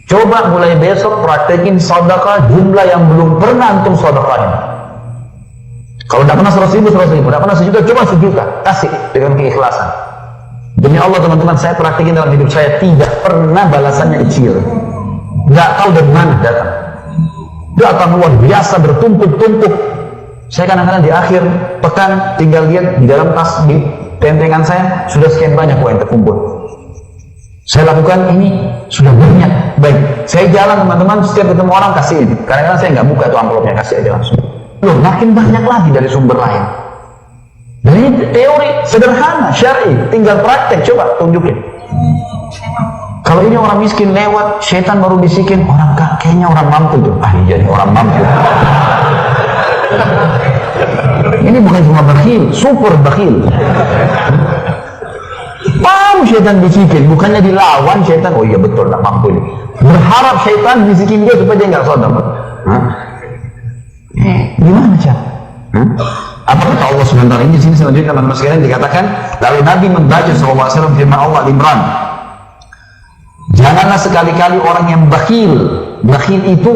Coba mulai besok praktekin sedekah jumlah yang belum pernah antum sedekahin. Kalau tidak pernah 100.000, 100.000, tidak pernah sejuta, coba sejuta, kasih dengan keikhlasan. Demi Allah teman-teman, saya praktekin dalam hidup saya, tidak pernah balasannya kecil. Nggak tahu dari mana datang. Datang luar biasa, bertumpuk-tumpuk. Saya kadang-kadang di akhir pekan tinggal lihat di dalam tas, di tentengan saya sudah sekian banyak uang yang terkumpul. Saya lakukan ini sudah banyak. Baik, saya jalan teman-teman, setiap ketemu orang kasihin. Kadang-kadang saya nggak buka tuh amplopnya, kasih aja langsung. Loh, makin banyak lagi dari sumber lain. Dan ini teori sederhana, syar'i, tinggal praktek, coba tunjukin. Kalau ini orang miskin lewat, setan baru bisikin, orang kayaknya orang mampu tuh. Ah, iya nih orang mampu. Ini bukan cuma bakhil, super bakhil. Tahu setan bisikin, bukannya dilawan setan. Oh iya betul, tak mampu ini. Berharap setan bisikin dia supaya dia nggak sedekah. Gimana Cak? Apa kata Allah sebentar ini? Di sini selanjutnya teman-teman sekalian dikatakan, lalu Nabi membaca SAW firman Allah Al-Imran, janganlah sekali-kali orang yang bakhil. Bakhil itu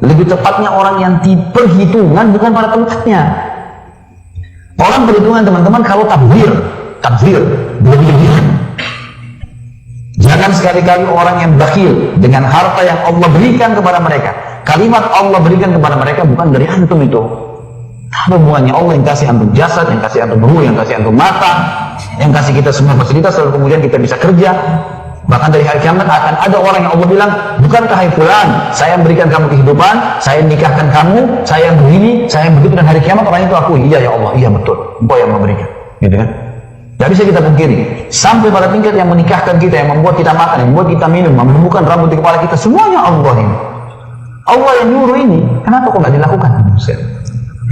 lebih tepatnya orang yang perhitungan bukan pada tempatnya. Orang perhitungan teman-teman kalau takbir berlebihan. Jangan sekali-kali orang yang bakhil dengan harta yang Allah berikan kepada mereka. Kalimat Allah berikan kepada mereka bukan dari antum itu. Apa hubungannya? Allah yang kasih antum jasad, yang kasih antum ruh, yang kasih antum mata, yang kasih kita semua fasilitas, lalu kemudian kita bisa kerja. Bahkan dari hari kiamat akan ada orang yang Allah bilang, bukankah hai fulan, saya memberikan kamu kehidupan, saya nikahkan kamu, saya yang begini, saya yang begitu, dan hari kiamat orang itu akui, iya ya Allah, iya betul, Engkau yang memberikan, gitu kan? Tidak bisa kita pungkiri, sampai pada tingkat yang menikahkan kita, yang membuat kita makan, yang membuat kita minum, menumbuhkan rambut di kepala kita, semuanya Allah ini. Allah yang nyuruh ini, kenapa kok nggak dilakukan?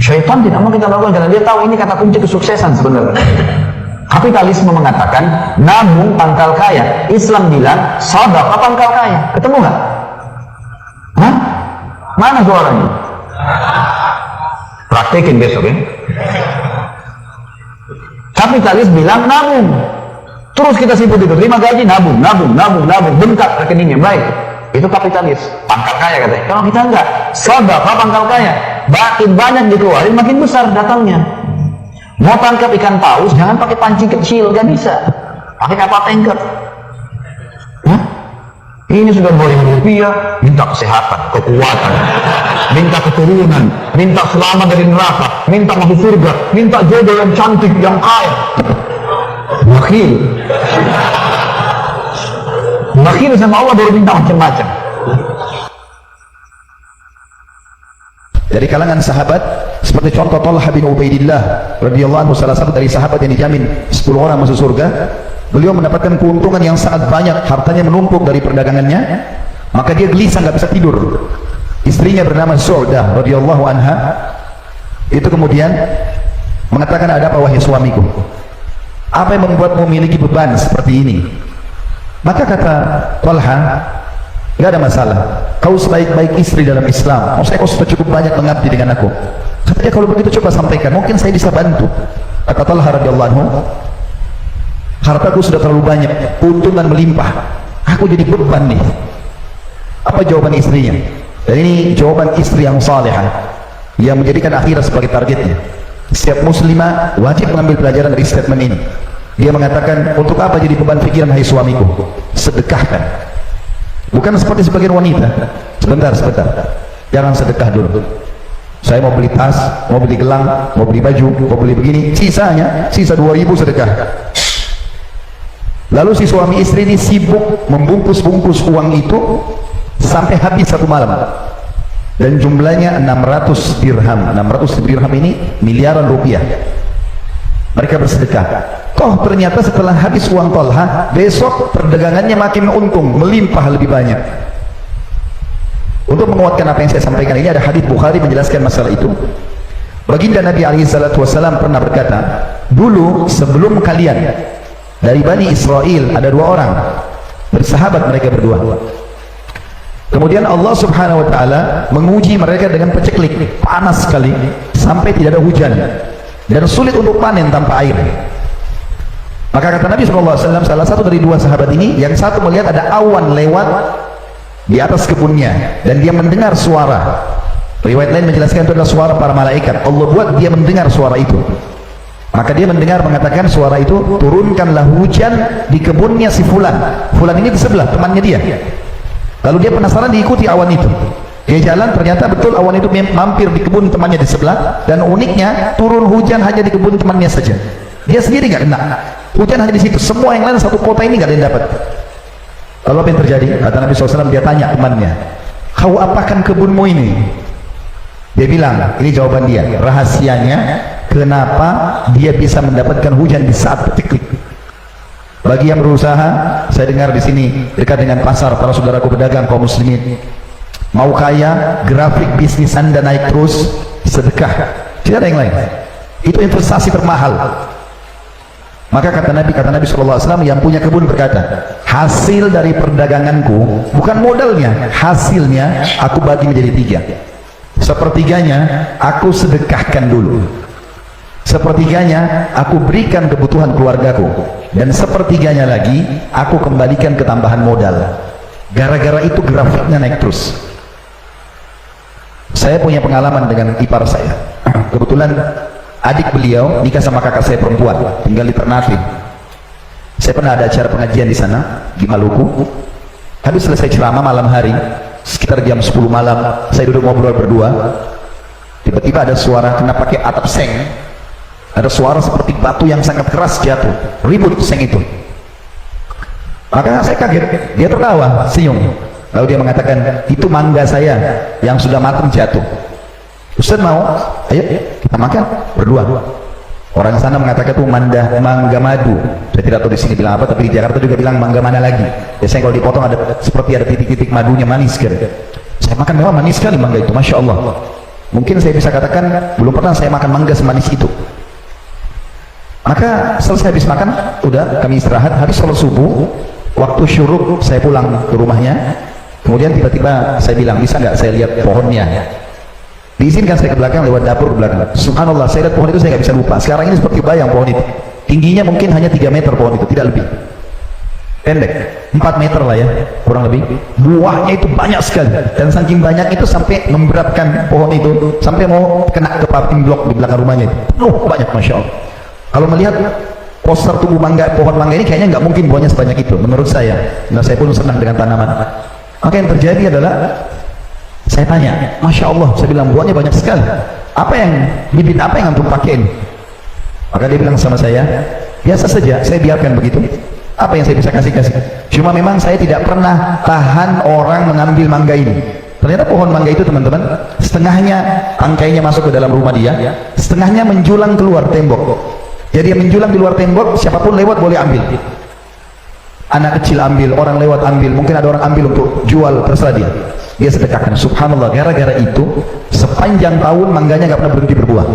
Syaitan tidak mau kita lakukan karena dia tahu ini kata kunci kesuksesan sebenarnya. Kapitalisme mengatakan nabung pangkal kaya, Islam bilang sedekah pangkal kaya. Ketemu nggak? Hah? Mana suaranya? Praktekin besok ya. Kapitalis bilang nabung, terus kita sibuk itu, terima gaji nabung, bengkak rekeningnya, baik. Itu kapitalis, pangkal kaya katanya. Kalau kita enggak, sedekah pangkal kaya, makin banyak dikeluarin makin besar datangnya. Mau tangkap ikan paus jangan pakai pancing kecil, gak bisa, pakai kapal tanker. Ini sudah 2.000 rupiah, minta kesehatan, kekuatan, minta keturunan, minta selamat dari neraka, minta masuk surga, minta jodoh yang cantik, yang kaya. Bakhil sama Allah baru minta macam-macam. Dari kalangan sahabat seperti contoh Talha bin Ubaidillah radhiyallahu anhu, salah satu dari sahabat yang dijamin 10 orang masuk surga. Beliau mendapatkan keuntungan yang sangat banyak, hartanya menumpuk dari perdagangannya, maka dia gelisah, nggak bisa tidur. Istrinya bernama Su'dah radhiyallahu anha itu kemudian mengatakan, ada apa wahai suamiku, apa yang membuatmu memiliki beban seperti ini? Maka kata Talha, nggak ada masalah, kau sebaik-baik istri dalam Islam, maksudnya kau sudah cukup banyak mengabdi dengan aku. Katanya, kalau begitu coba sampaikan, mungkin saya bisa bantu. Kata Talha radhiyallahu anhu, hartaku sudah terlalu banyak, keuntungan melimpah, aku jadi beban nih. Apa jawaban istrinya? Dan ini jawaban istri yang salihah, yang menjadikan akhirat sebagai targetnya. Setiap muslimah wajib mengambil pelajaran dari statement ini. Dia mengatakan, untuk apa jadi beban pikiran hai suamiku? Sedekahkan. Bukan seperti sebagian wanita, sebentar, jangan sedekah dulu. Saya mau beli tas, mau beli gelang, mau beli baju, mau beli begini, sisa 2.000 sedekah. Lalu si suami istri ini sibuk membungkus-bungkus uang itu sampai habis satu malam, dan jumlahnya 600 dirham. 600 dirham ini miliaran rupiah. Mereka bersedekah. Toh ternyata setelah habis uang Talha, besok perdagangannya makin untung, melimpah lebih banyak. Untuk menguatkan apa yang saya sampaikan ini, ada hadis Bukhari menjelaskan masalah itu. Baginda Nabi SAW pernah berkata, dulu sebelum kalian dari Bani Israel ada 2 orang bersahabat, mereka berdua. Kemudian Allah Subhanahu wa Ta'ala menguji mereka dengan paceklik, panas sekali sampai tidak ada hujan dan sulit untuk panen tanpa air. Maka kata Nabi SAW, salah satu dari 2 sahabat ini, yang satu melihat ada awan lewat di atas kebunnya, dan dia mendengar suara. Riwayat lain menjelaskan itu adalah suara para malaikat. Allah buat dia mendengar suara itu. Maka dia mendengar mengatakan suara itu, turunkanlah hujan di kebunnya si fulan. Fulan ini di sebelah, temannya dia. Lalu dia penasaran, diikuti awan itu. Dia jalan, ternyata betul awan itu mampir di kebun temannya di sebelah, dan uniknya turun hujan hanya di kebun temannya saja. Dia sendiri nggak kena. Hujan hanya di situ. Semua yang lain satu kota ini nggak ada yang dapat. Lalu apa yang terjadi? Kata Nabi SAW, dia tanya temannya, kau apakan kebunmu ini? Dia bilang, ini jawaban dia, rahasianya kenapa dia bisa mendapatkan hujan di saat petiklik. Bagi yang berusaha, saya dengar di sini dekat dengan pasar, para saudaraku pedagang kaum muslimin, mau kaya, grafik bisnis Anda naik terus, sedekah, tidak ada yang lain. Itu investasi termahal. Maka kata Nabi SAW, yang punya kebun berkata, hasil dari perdaganganku, bukan modalnya, hasilnya aku bagi menjadi 3. Sepertiganya aku sedekahkan dulu, sepertiganya aku berikan kebutuhan keluargaku, dan sepertiganya lagi aku kembalikan ke tambahan modal. Gara-gara itu grafiknya naik terus. Saya punya pengalaman dengan ipar saya. Kebetulan adik beliau nikah sama kakak saya perempuan, tinggal di Ternate. Saya pernah ada acara pengajian di sana, di Maluku. Habis selesai ceramah malam hari, sekitar jam 10 malam, saya duduk ngobrol berdua. Tiba-tiba ada suara, kena pakai atap seng, ada suara seperti batu yang sangat keras jatuh, ribut seng itu. Maka saya kaget, dia tertawa, senyum. Lalu dia mengatakan, itu mangga saya yang sudah matang jatuh. Ustaz mau? Ayo kita makan berdua. Orang sana mengatakan itu mangga madu. Saya tidak tahu di sini bilang apa, tapi di Jakarta juga bilang mangga mana lagi. Biasanya kalau dipotong ada seperti ada titik-titik madunya, manis sekali. Saya makan memang manis sekali mangga itu, masya Allah. Mungkin saya bisa katakan belum pernah saya makan mangga semanis itu. Maka selesai habis makan, udah kami istirahat. Habis sholat subuh, waktu syuruk saya pulang ke rumahnya. Kemudian tiba-tiba saya bilang, bisa nggak saya lihat pohonnya? Diizinkan saya ke belakang, lewat dapur ke belakang. Subhanallah, saya lihat pohon itu saya nggak bisa lupa. Sekarang ini seperti bayang pohon itu. Tingginya mungkin hanya 3 meter pohon itu, tidak lebih. Pendek, 4 meter lah ya, kurang lebih. Buahnya itu banyak sekali, dan saking banyak itu sampai memberatkan pohon itu, sampai mau kena ke paving blok di belakang rumahnya itu. Banyak, masya Allah. Kalau melihat poster tubuh mangga, pohon mangga ini kayaknya nggak mungkin buahnya sebanyak itu, menurut saya. Nah, saya pun senang dengan tanaman. Maka yang terjadi adalah saya tanya, masya Allah, saya bilang buahnya banyak sekali. Apa yang bibit apa yang antum pakai ini? Maka dia bilang sama saya, biasa saja, saya biarkan begitu. Apa yang saya bisa kasih? Cuma memang saya tidak pernah tahan orang mengambil mangga ini. Ternyata pohon mangga itu teman-teman, setengahnya tangkainya masuk ke dalam rumah dia, setengahnya menjulang keluar tembok. Jadi yang menjulang di luar tembok, siapapun lewat boleh ambil. Anak kecil ambil, orang lewat ambil, mungkin ada orang ambil untuk jual, terserah dia. Dia sedekahkan. Subhanallah, gara-gara itu sepanjang tahun mangganya nggak pernah berhenti berbuah.